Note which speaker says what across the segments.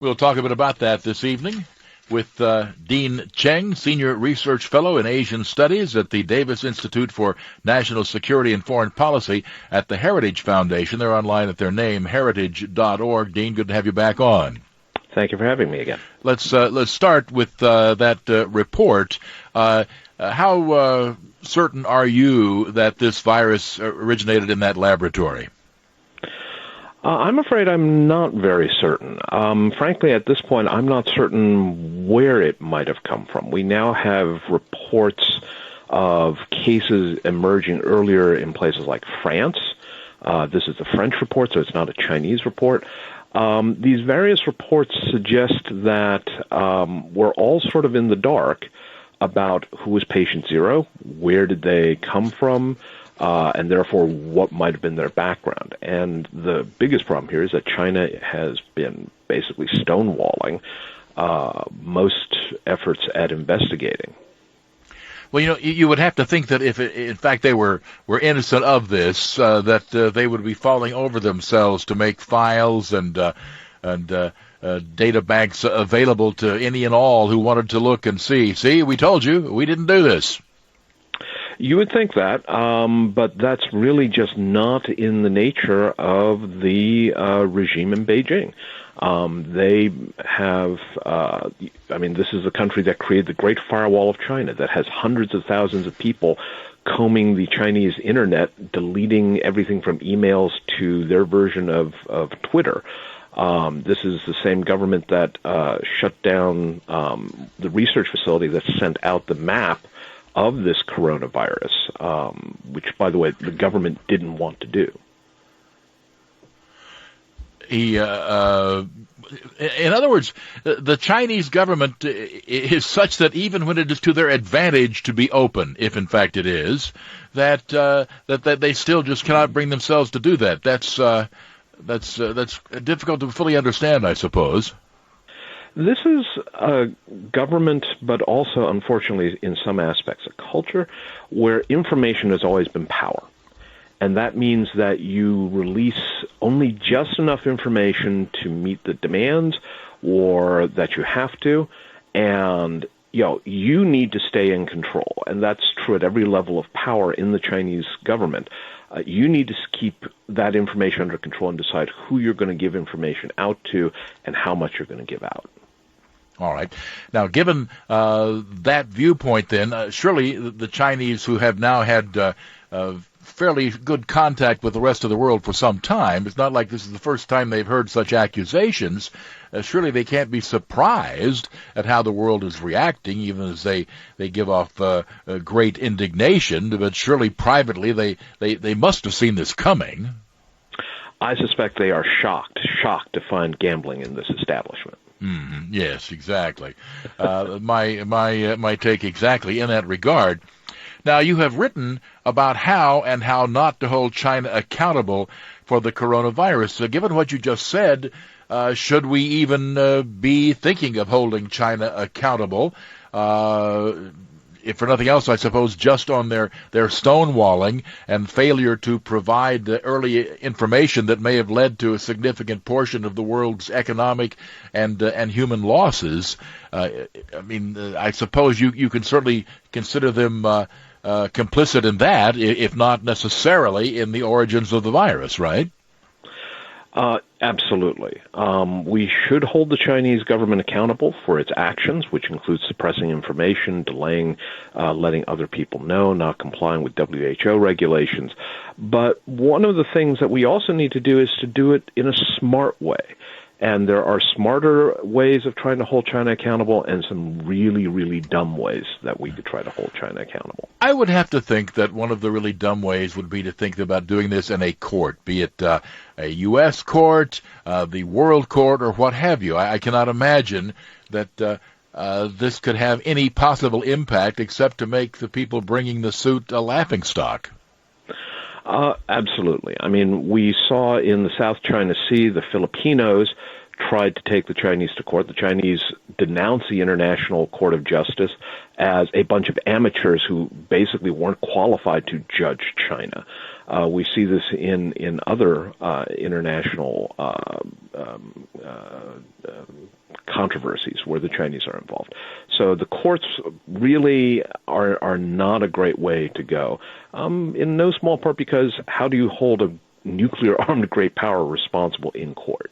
Speaker 1: We'll talk a bit about that this evening with Dean Cheng, Senior Research Fellow in Asian Studies at the Davis Institute for National Security and Foreign Policy at the Heritage Foundation. They're online at their name, heritage.org. Dean, good to have you back on.
Speaker 2: Thank you for having me again.
Speaker 1: Let's start with that report. How certain are you that this virus originated in that laboratory?
Speaker 2: I'm afraid I'm not very certain. Frankly, at this point, I'm not certain where it might have come from. We now have reports of cases emerging earlier in places like France. This is a French report, so it's not a Chinese report. These various reports suggest that we're all sort of in the dark about who was patient zero, where did they come from, and therefore what might have been their background. And the biggest problem here is that China has been basically stonewalling most efforts at investigating.
Speaker 1: Well, you would have to think that if, in fact, they were innocent of this, that they would be falling over themselves to make files and data banks available to any and all who wanted to look and see. See, we told you, we didn't do this.
Speaker 2: You would think that, but that's really just not in the nature of the regime in Beijing. They have, this is the country that created the Great Firewall of China that has hundreds of thousands of people combing the Chinese internet, deleting everything from emails to their version of Twitter. This is the same government that shut down the research facility that sent out the map of this coronavirus, which, by the way, the government didn't want to do.
Speaker 1: In other words, the Chinese government is such that even when it is to their advantage to be open, if in fact it is, that they still just cannot bring themselves to do that. That's difficult to fully understand, I suppose.
Speaker 2: This is a government, but also, unfortunately, in some aspects, a culture where information has always been power. And that means that you release only just enough information to meet the demands or that you have to. And, you need to stay in control. And that's true at every level of power in the Chinese government. You need to keep that information under control and decide who you're going to give information out to and how much you're going to give out.
Speaker 1: All right. Now, given that viewpoint, then, surely the Chinese, who have now had fairly good contact with the rest of the world for some time, it's not like this is the first time they've heard such accusations, surely they can't be surprised at how the world is reacting, even as they give off great indignation, but surely privately they must have seen this coming.
Speaker 2: I suspect they are shocked to find gambling in this establishment.
Speaker 1: Mm-hmm. Yes, exactly. My take exactly in that regard. Now, you have written about how and how not to hold China accountable for the coronavirus. So given what you just said, should we even be thinking of holding China accountable? If for nothing else, I suppose, just on their stonewalling and failure to provide the early information that may have led to a significant portion of the world's economic and human losses. I suppose you can certainly consider them complicit in that, if not necessarily in the origins of the virus, right?
Speaker 2: Absolutely. We should hold the Chinese government accountable for its actions, which includes suppressing information, delaying, letting other people know, not complying with WHO regulations. But one of the things that we also need to do is to do it in a smart way. And there are smarter ways of trying to hold China accountable and some really, really dumb ways that we could try to hold China accountable.
Speaker 1: I would have to think that one of the really dumb ways would be to think about doing this in a court, be it a U.S. court, the World Court, or what have you. I cannot imagine that this could have any possible impact except to make the people bringing the suit a laughingstock.
Speaker 2: Absolutely. I mean, we saw in the South China Sea, the Filipinos tried to take the Chinese to court. The Chinese denounce the International Court of Justice as a bunch of amateurs who basically weren't qualified to judge China. We see this in other international controversies where the Chinese are involved. So the courts really are not a great way to go, in no small part because how do you hold a nuclear-armed great power responsible in court?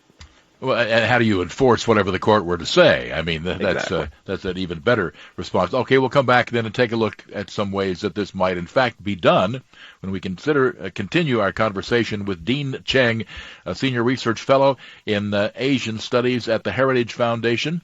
Speaker 1: Well, and how do you enforce whatever the court were to say? I mean,
Speaker 2: Exactly.
Speaker 1: that's an even better response. Okay, we'll come back then and take a look at some ways that this might, in fact, be done when we continue our conversation with Dean Cheng, a senior research fellow in Asian studies at the Heritage Foundation.